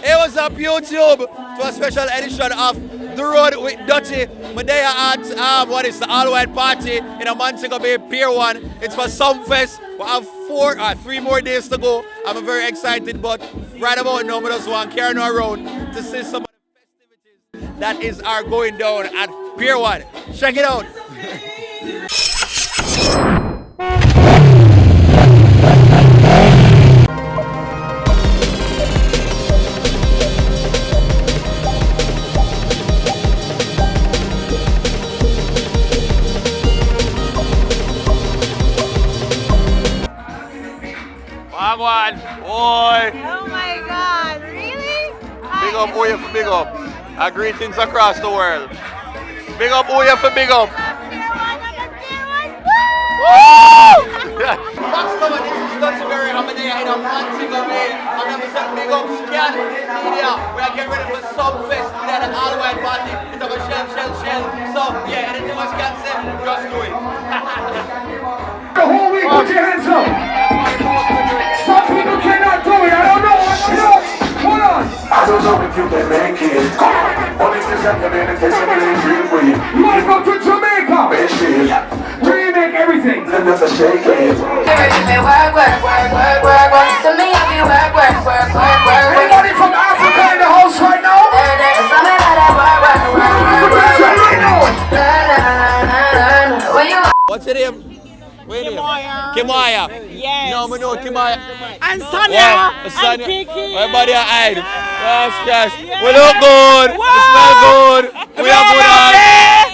It was up YouTube to a special edition of The Road with Dutty. But they are at what is the all-white party in a Montego Bay Pier 1. It's for Sumfest. We have 3 more days to go. I'm very excited, but right about now, I just want to carry around to see some of the festivities that are going down at Pier 1. Check it out. One, boy. Oh my God, really? Big up, who you for big up? Greetings across the world. Big up, who you for big up? Woo! What's going on? This is Dutty Berry. I'm in a Montego Bay. I'm going to say big up Scan Media. We are getting ready for Sumfest. We had an all-white party. It's like a shell. So, yeah, anything else can say, just do it. The whole week, put your hands up. Some people cannot do it. I don't know. Hold on. I don't know if you can make it. Only if you're communication really real for you. You want to go to Jamaica? Remake everything. And that's a shake it. Anybody from Africa in the house right now? What's your name? Kimaya. Yes. No, I know Kimaya. And Sonia. Sonia. And Kiki. Everybody are hide. Yes, yes. Yeah. We look good. We smell good. We are good at.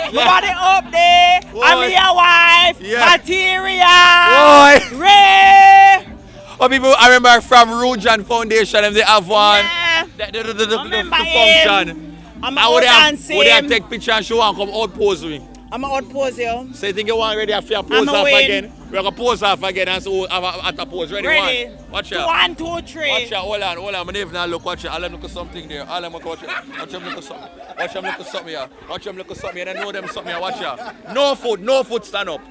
Everybody up there. I'm your wife. Yeah. Material. Boy. Ray. Oh, people, I remember from Rujan Foundation, and they have one. Yeah. The function. I'm I would dancing. have take picture and show and come out pose me. I'm out pose you. So you think you want ready after you pose off again? We're going to pose off again and so at a pose. Ready? One. Watch out. 1, 2, 3. Watch out. Hold on. I'm not even look. Watch out. I'll look at something there. I'll watch it. Watch them look at something. Watch them look at something here. Watch them look at something here. I know them something here. Watch out. No foot. Stand up.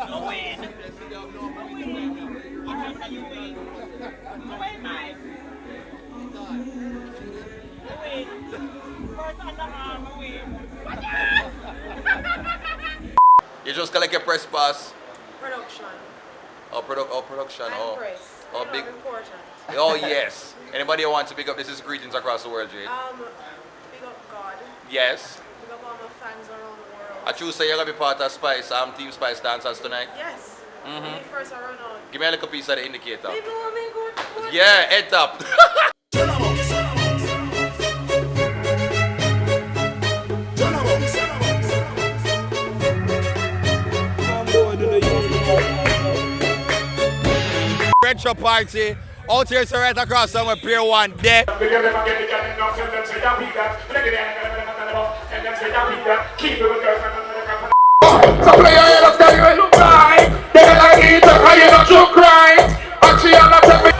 No way. You just collect your press pass. Production. Production. And press. Oh, big. Important. Oh, yes. Anybody who wants to pick up, this is Greetings Across the World, Jade. Big up God. Yes. Big up all my fans around the world. I choose say you're going to be part of Spice, Team Spice dancers tonight. Yes. Me first I run out. Give me a little piece of the indicator. People want me good. Yeah, head up. Retro party. Out here, so right across somewhere, Pier 1 there. So play your head up, tell you it look like. They like it, and you're not too crying. And she not tell me.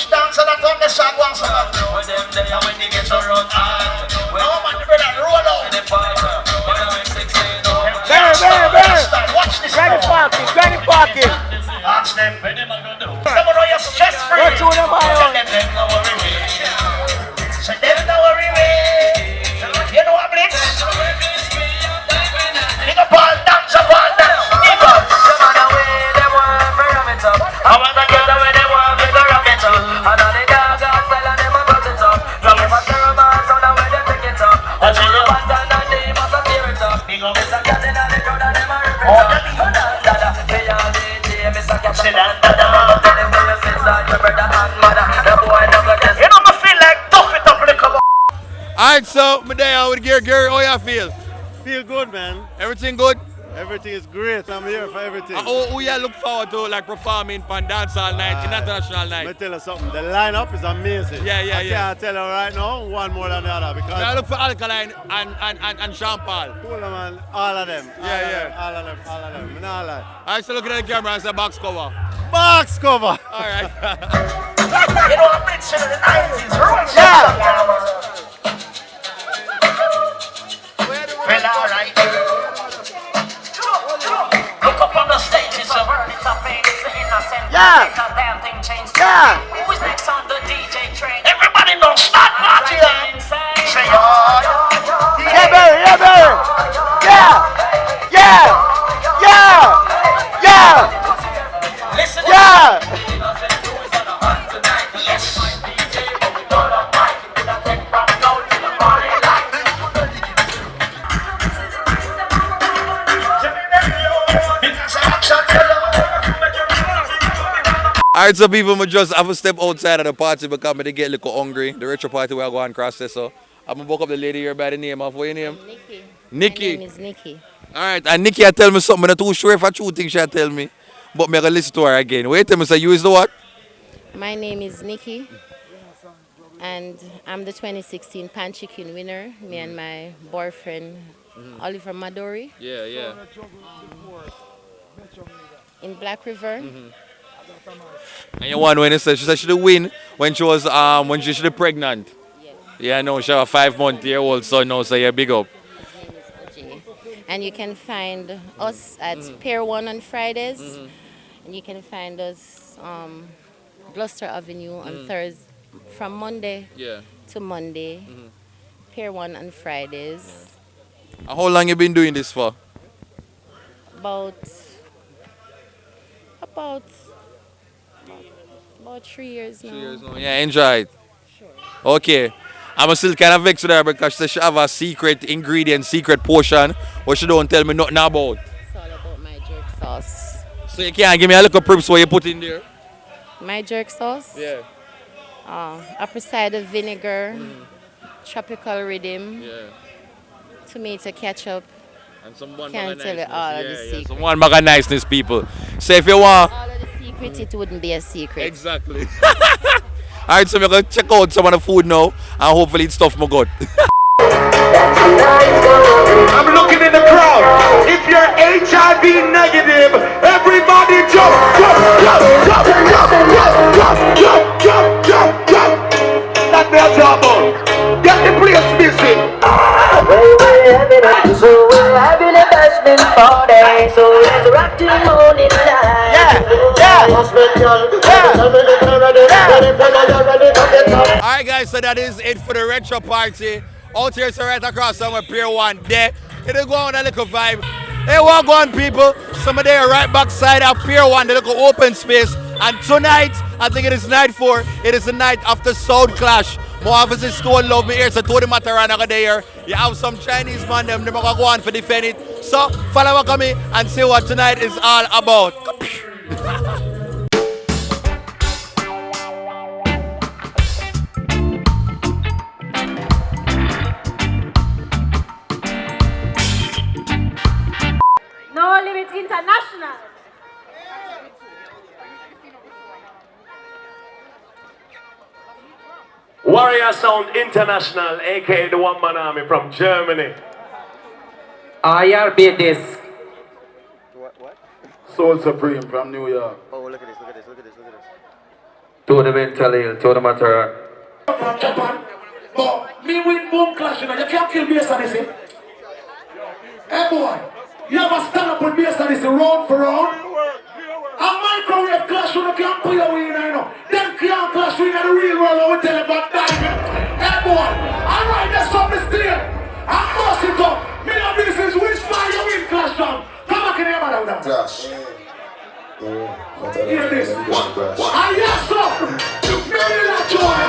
Dance and I turn the song once again. With them there when you get to run hard. No man, brother, roll out. Watch this. Granny parking. Ask them when them are gonna do. Some of you stress free. Go to them, Tell them no worry me. So them no worry me. You know what, Blitz? Big up all dance up all dance. People. Some of the way they want to ram it up. I want to get the way they want to rock it up. And all the dog outside and them a bust it up. Drop them a terrible sound and when they take it up. And she the band and they must have tear it up. Big up Mr. Cat in the crowd and them a rip it up. They all DJ Mr. Cat in the crowd. Tell them where your sister, your brother and mother. The boy never gets. You know me feel like tough it up like a. Alright, so, I'm there with Gary. How you feel? Feel good, man. Everything good? Everything is great. I'm here for everything. Who you look forward to like performing on dancehall night, international night? Let me tell you something. The lineup is amazing. Yeah. I can't tell you right now one more than the other because I look for Alkaline and Sean Paul. cool, man. All of them. All of them. I'm not lie. I used to look at the camera and say box cover. Box cover. All right. You know, I'm rich in the 90s. Well, alright. Look up on the stage, it's a word, it's a fade, it's an innocent. Yeah. Make a damn thing change. Yeah. Who's next on the DJ train? Everybody don't start party. Say, yo. Yeah, baby. Yeah, baby. Yeah. Listen. Yeah. Yes. Alright, so people will just have a step outside of the party because they get a little hungry. The retro party we are going across there, so I'm gonna walk up the lady here by the name of what your name? Nikki. Nikki. My name is Nikki. Alright, and Nikki I tell me something, I'm not too sure if I true thing she tell me. But I'm gonna listen to her again. Wait tell me, say you is the what? My name is Nikki. And I'm the 2016 Pan Chicken winner. Me and my boyfriend Oliver Madori Yeah. in Black River. And you won when it said she said she did win when she was when she was pregnant. Yeah, no, she have a 5-month-old son now, so yeah, big up. His name is OJ. And you can find us at Pier 1 on Fridays. And you can find us Gloucester Avenue on Thursday from Monday to Monday. Pier 1 on Fridays. And how long you been doing this for? About 3 years now. 3 years now. Yeah, enjoy it. Sure. Okay. I'm still kind of vexed with her because she said she have a secret ingredient, secret potion, what she don't tell me nothing about. It's all about my jerk sauce. So you can't give me a little prips what you put in there? My jerk sauce? Yeah. Apple cider vinegar, tropical rhythm, tomato ketchup. And some one Can't tell you all of the secrets. Some one bag of niceness, people. So if you want... All of the secrets, it wouldn't be a secret. Exactly. Alright, so we're going to check out some of the food now and hopefully it's stuff more good. I'm looking in the crowd. If you're HIV negative, everybody jump. That's their job. Get the place busy. So we're having a bashment party. So let's rock till morning light. Alright guys, so that is it for the retro party. Out here, so right across somewhere, Pier 1 there. It'll go on a little vibe. Hey, walk on people. Some of them are right backside of Pier 1, the little open space. And tonight, I think it is night 4. It is the night after Sound Clash. More officers Stone Love me here, so Tony Matarana there. You have some Chinese man, them going to go on for defend it. So, follow me and see what tonight is all about. No Limit International. Warrior Sound International, aka the One Man Army from Germany. IRB disc. What? Soul Supreme from New York. Oh, look at this. To the mental ill, to the matter. From Japan. But me win boom clash, you know, you can't kill bass on this. Hey boy, you ever stand up with bass on this round for round? A microwave clash, you can't pull your way in, you know. Them can't clash in the real world, I will tell you about that. Hey boy, alright, that's something still. I'm bust it up. Me no business, which fire you win clash from? Come back in here, man, now. Clash. Hear this. I yes, sir. Me not join.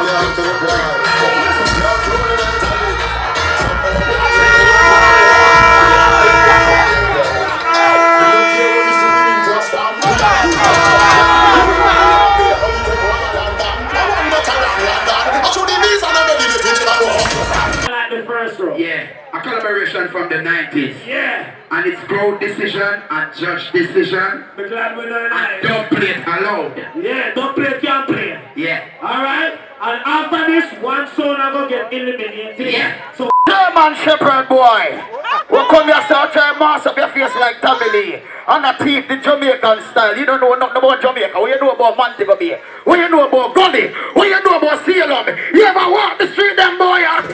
Like the first row. Yeah, a collaboration from the 90s. Yeah. And it's crowd decision and judge decision. We're glad we're not nice. Don't play it allowed. Yeah, don't play it, can't play. Yeah. Alright? And after this, one son I'm gonna get eliminated. Yeah. So German Shepherd boy. We come here start trying to mass up your face like Tommy Lee. And a teeth the Jamaican style. You don't know nothing about Jamaica. What you know about Montego Bay? What you know about Gully? What you know about Salem? You ever walk the street them boy? Out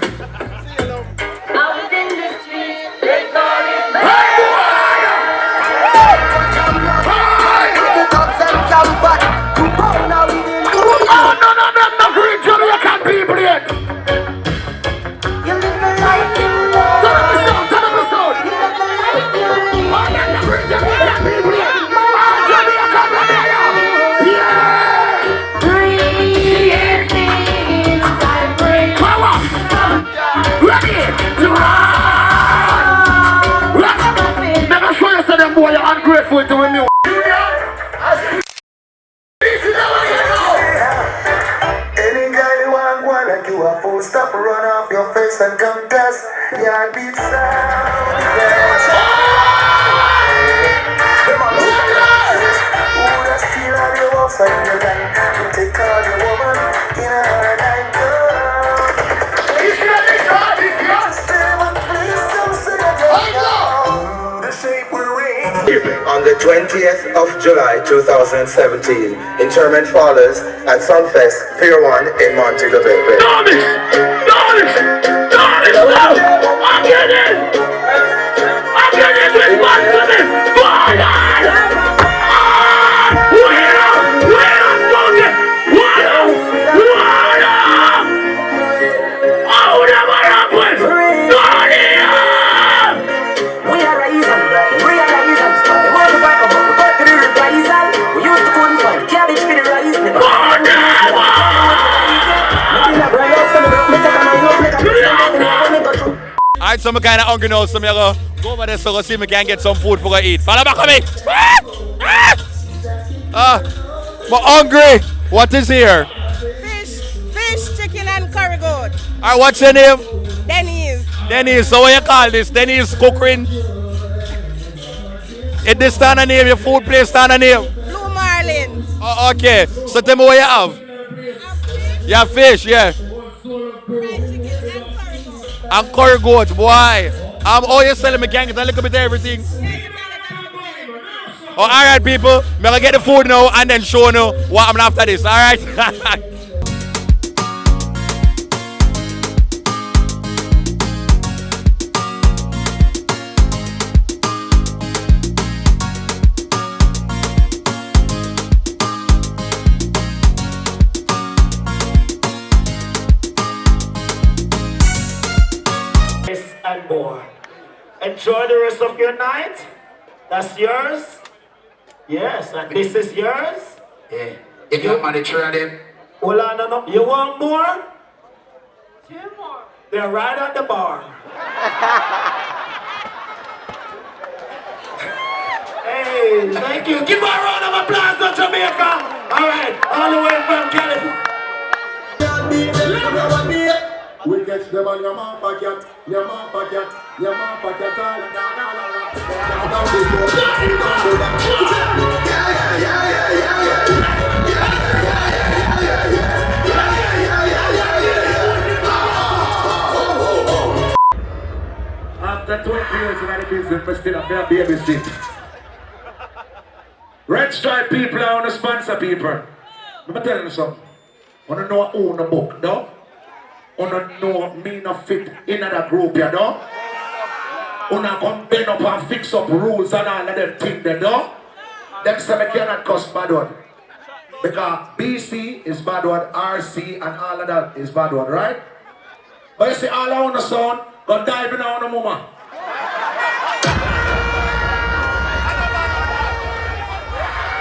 in the street, they call it Hey boy! Oh no, green Jamaican people yet. You live the life you love. Turn up the sound. You live the life you live. Oh, no, green Jamaican people yet. Oh, Jamaican Jamaica. Yeah! Breathe in, vibrate. Power! Ready to run! Never show you say them boy you're ungrateful to me. Any guy you want one like you a full stop, run off your face and contest. Yeah, beat sound. Who that steal all your walks and your line? You take all your woman in a night girl. Please don't say that the shape we're in. On the 20th of July 2017, Interment Fathers at Sumfest, Pier 1 in Montego Bay. I'm getting responsible. Alright, so I'm kind of hungry now, so I'm gonna go over there so I see if I can get some food for I eat. Follow back on me! I'm hungry! What is here? Fish, chicken, and curry goat. Alright, what's your name? Denny's. Denny's, so what you call this? Denny's cooking? Is this stand a name, your food place stand a name? Blue Marlin. Oh, okay, so tell me what you have. You have fish, yeah. And curry goat, boy. Oh, you selling me can get a little bit of everything. Oh, alright, people. I'm gonna get the food now and then show you what I'm after this, alright? And more. Enjoy the rest of your night. That's yours. Yes, and this is yours. Yeah. You got money trading. Hold on, no. You want more? 2 more. They're right at the bar. Hey, thank you. Give a round of applause to Jamaica. All right, all the way from California. We catch them on your mouth pocket, your mouth pocket, your mouth pocket. After 20 years in the business, but still a fair babysit. Red Stripe people, I want to sponsor people. Let me tell you something. I want to know who own the book, no? Una know me not fit in that group, you know? Una come bend up and fix up rules and all of them things, you know? Them say me cannot cuss bad one. Because BC is bad one, RC and all of that is bad one, right? But you see all I want to sound, go dive in on the mama.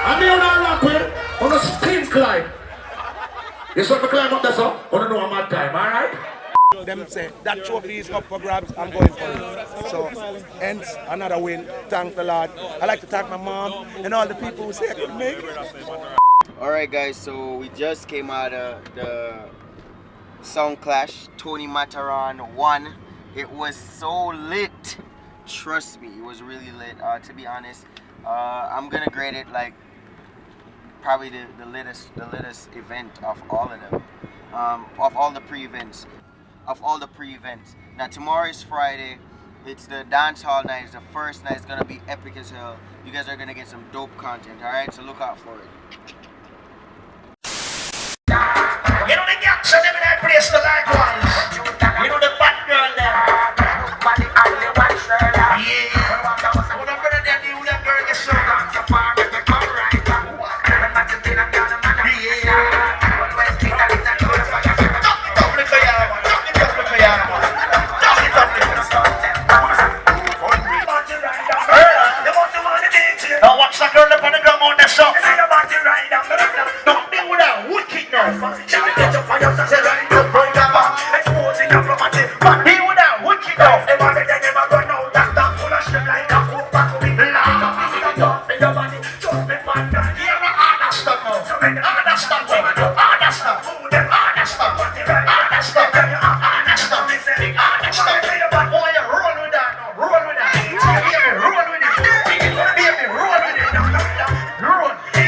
And me on a rap with, on a stink like. You saw me climb up there, so I want to know my time, alright? Them say that trophy is up for grabs, I'm going for it. So, hence another win. Thank the Lord. I like to thank my mom and all the people who say I could make it. Alright guys, so we just came out of the Sound Clash, Tony Mataran won. It was so lit. trust me, it was really lit. To be honest, I'm gonna grade it like probably the latest event of all of them, of all the pre-events. Now tomorrow is Friday. It's the dance hall night. It's the first night. It's gonna be epic as hell. You guys are gonna get some dope content. All right, so look out for it. You know the gangs are them in that place, the like ones. You know the bad girl there. Yeah. When I'm gonna tell you that girl gets so down to far, let me come right back. Now watch that girl up on the ground on the shop. Don't be with that wicked now. Be with that wicked now. Understand now.